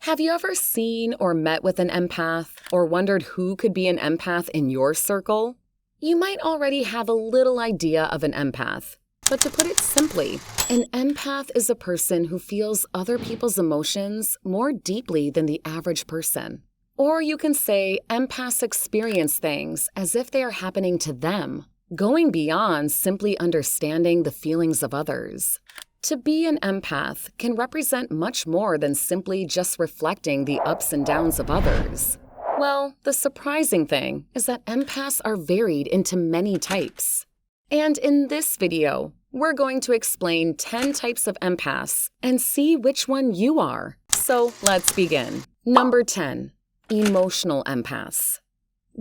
Have you ever seen or met with an empath, or wondered who could be an empath in your circle? You might already have a little idea of an empath, but to put it simply, an empath is a person who feels other people's emotions more deeply than the average person. Or you can say empaths experience things as if they are happening to them, going beyond simply understanding the feelings of others. To be an empath can represent much more than simply just reflecting the ups and downs of others. Well, the surprising thing is that empaths are varied into many types. And in this video, we're going to explain 10 types of empaths and see which one you are. So let's begin. Number 10, emotional empaths.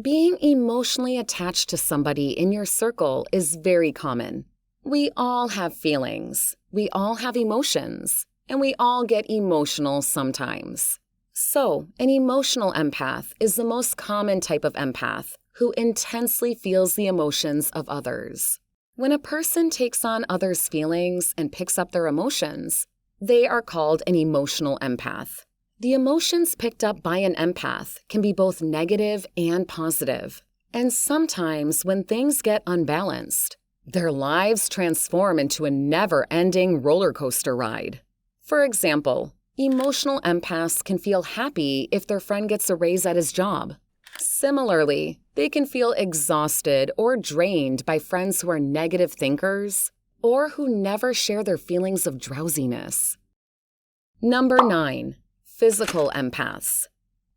Being emotionally attached to somebody in your circle is very common. We all have feelings, we all have emotions, and we all get emotional sometimes. So, an emotional empath is the most common type of empath who intensely feels the emotions of others. When a person takes on others' feelings and picks up their emotions, they are called an emotional empath. The emotions picked up by an empath can be both negative and positive, and sometimes when things get unbalanced, their lives transform into a never-ending roller coaster ride. For example, emotional empaths can feel happy if their friend gets a raise at his job. Similarly, they can feel exhausted or drained by friends who are negative thinkers or who never share their feelings of drowsiness. Number 9, physical empaths.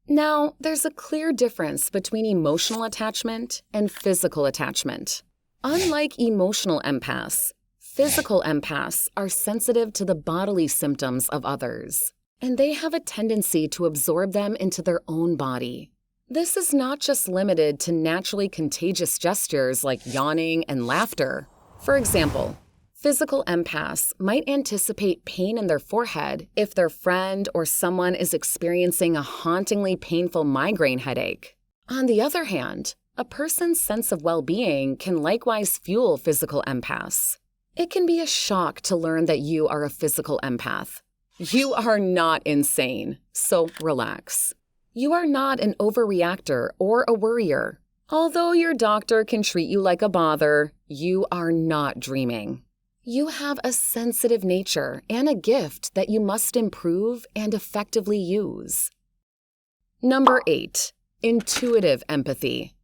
Now, there's a clear difference between emotional attachment and physical attachment. Unlike emotional empaths, physical empaths are sensitive to the bodily symptoms of others, and they have a tendency to absorb them into their own body. This is not just limited to naturally contagious gestures like yawning and laughter. For example, physical empaths might anticipate pain in their forehead if their friend or someone is experiencing a hauntingly painful migraine headache. On the other hand, a person's sense of well-being can likewise fuel physical empaths. It can be a shock to learn that you are a physical empath. You are not insane, so relax. You are not an overreactor or a worrier. Although your doctor can treat you like a bother, you are not dreaming. You have a sensitive nature and a gift that you must improve and effectively use. Number 8, intuitive empathy.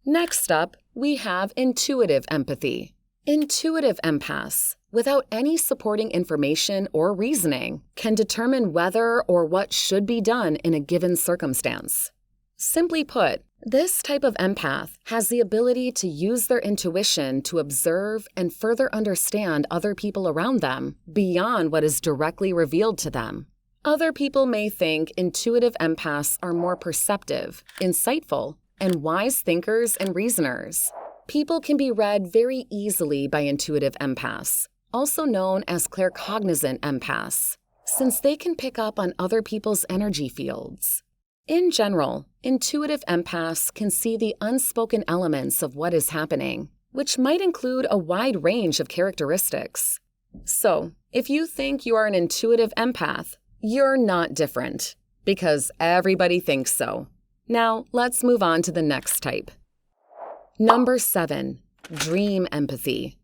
Next up, we have intuitive empathy. Intuitive empaths, without any supporting information or reasoning, can determine whether or what should be done in a given circumstance. Simply put, this type of empath has the ability to use their intuition to observe and further understand other people around them beyond what is directly revealed to them. Other people may think intuitive empaths are more perceptive, insightful, and wise thinkers and reasoners. People can be read very easily by intuitive empaths, also known as claircognizant empaths, since they can pick up on other people's energy fields. In general, intuitive empaths can see the unspoken elements of what is happening, which might include a wide range of characteristics. So, if you think you are an intuitive empath, you're not different, because everybody thinks so. Now, let's move on to the next type. Number 7, dream empathy.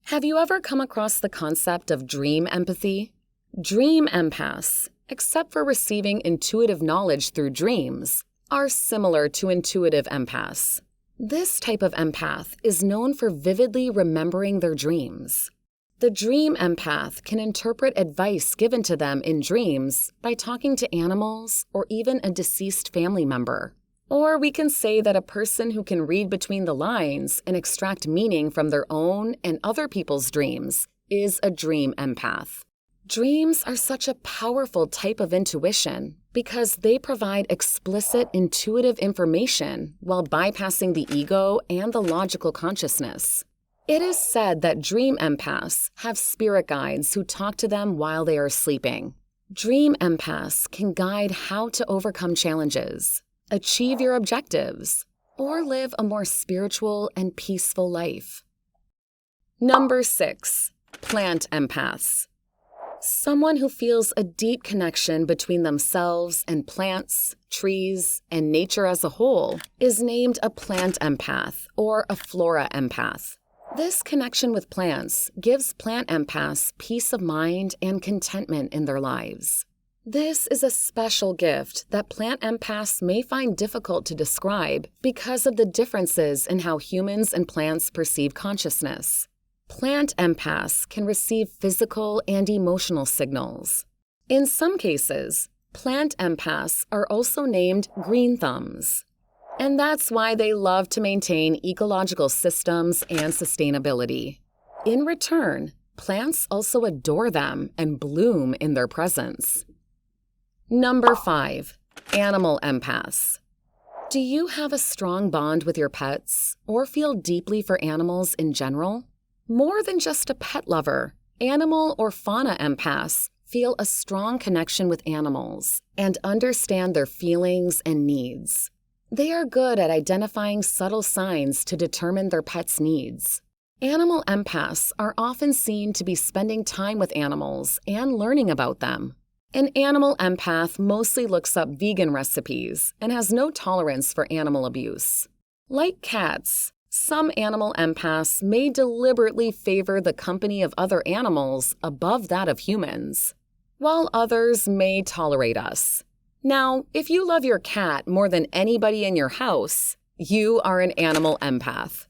Have you ever come across the concept of dream empathy? Dream empaths, except for receiving intuitive knowledge through dreams, are similar to intuitive empaths. This type of empath is known for vividly remembering their dreams. The dream empath can interpret advice given to them in dreams by talking to animals or even a deceased family member. Or we can say that a person who can read between the lines and extract meaning from their own and other people's dreams is a dream empath. Dreams are such a powerful type of intuition because they provide explicit intuitive information while bypassing the ego and the logical consciousness. It is said that dream empaths have spirit guides who talk to them while they are sleeping. Dream empaths can guide how to overcome challenges, achieve your objectives, or live a more spiritual and peaceful life. Number 6, plant empaths. Someone who feels a deep connection between themselves and plants, trees, and nature as a whole is named a plant empath or a flora empath. This connection with plants gives plant empaths peace of mind and contentment in their lives. This is a special gift that plant empaths may find difficult to describe because of the differences in how humans and plants perceive consciousness. Plant empaths can receive physical and emotional signals. In some cases, plant empaths are also named green thumbs. And that's why they love to maintain ecological systems and sustainability. In return, plants also adore them and bloom in their presence. Number 5. Animal empaths. Do you have a strong bond with your pets or feel deeply for animals in general? More than just a pet lover, animal or fauna empaths feel a strong connection with animals and understand their feelings and needs. They are good at identifying subtle signs to determine their pet's needs. Animal empaths are often seen to be spending time with animals and learning about them. An animal empath mostly looks up vegan recipes and has no tolerance for animal abuse. Like cats, some animal empaths may deliberately favor the company of other animals above that of humans, while others may tolerate us. Now, if you love your cat more than anybody in your house, you are an animal empath.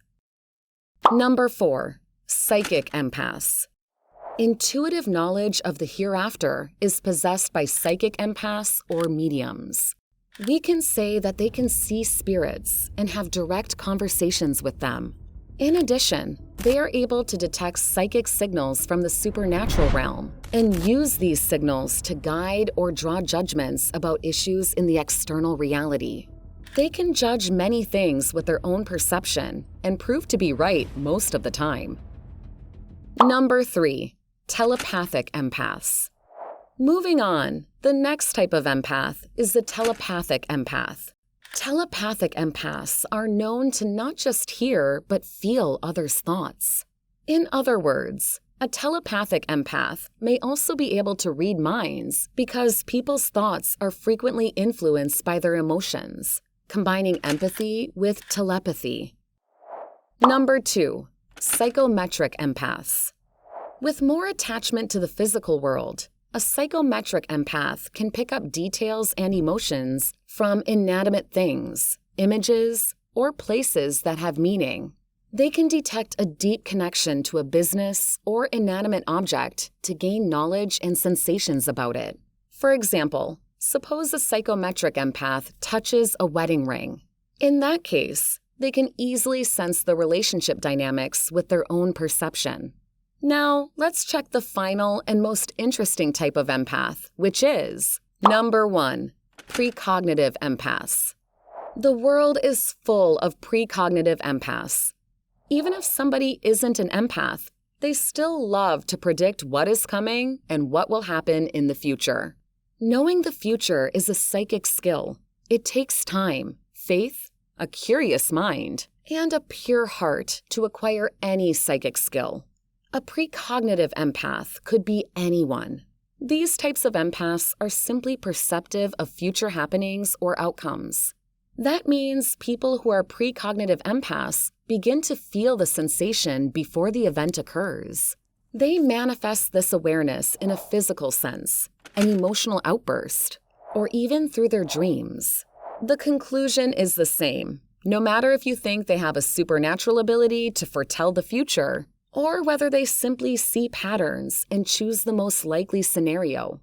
Number 4. Psychic empaths. Intuitive knowledge of the hereafter is possessed by psychic empaths or mediums. We can say that they can see spirits and have direct conversations with them. In addition, they are able to detect psychic signals from the supernatural realm and use these signals to guide or draw judgments about issues in the external reality. They can judge many things with their own perception and prove to be right most of the time. Number 3. Telepathic empaths. Moving on, the next type of empath is the telepathic empath. Telepathic empaths are known to not just hear but feel others' thoughts. In other words, a telepathic empath may also be able to read minds because people's thoughts are frequently influenced by their emotions, combining empathy with telepathy. Number 2. Psychometric empaths. With more attachment to the physical world, a psychometric empath can pick up details and emotions from inanimate things, images, or places that have meaning. They can detect a deep connection to a business or inanimate object to gain knowledge and sensations about it. For example, suppose a psychometric empath touches a wedding ring. In that case, they can easily sense the relationship dynamics with their own perception. Now, let's check the final and most interesting type of empath, which is number 1, precognitive empaths. The world is full of precognitive empaths. Even if somebody isn't an empath, they still love to predict what is coming and what will happen in the future. Knowing the future is a psychic skill. It takes time, faith, a curious mind, and a pure heart to acquire any psychic skill. A precognitive empath could be anyone. These types of empaths are simply perceptive of future happenings or outcomes. That means people who are precognitive empaths begin to feel the sensation before the event occurs. They manifest this awareness in a physical sense, an emotional outburst, or even through their dreams. The conclusion is the same, no matter if you think they have a supernatural ability to foretell the future, or whether they simply see patterns and choose the most likely scenario.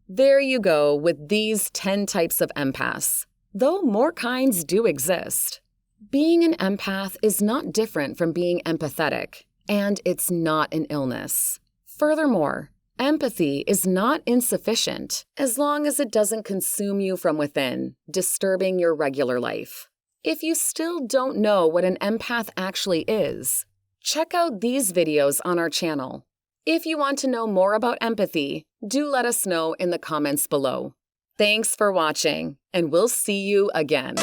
There you go with these 10 types of empaths, though more kinds do exist. Being an empath is not different from being empathetic, and it's not an illness. Furthermore, empathy is not insufficient as long as it doesn't consume you from within, disturbing your regular life. If you still don't know what an empath actually is, check out these videos on our channel. If you want to know more about empathy, do let us know in the comments below. Thanks for watching, and we'll see you again.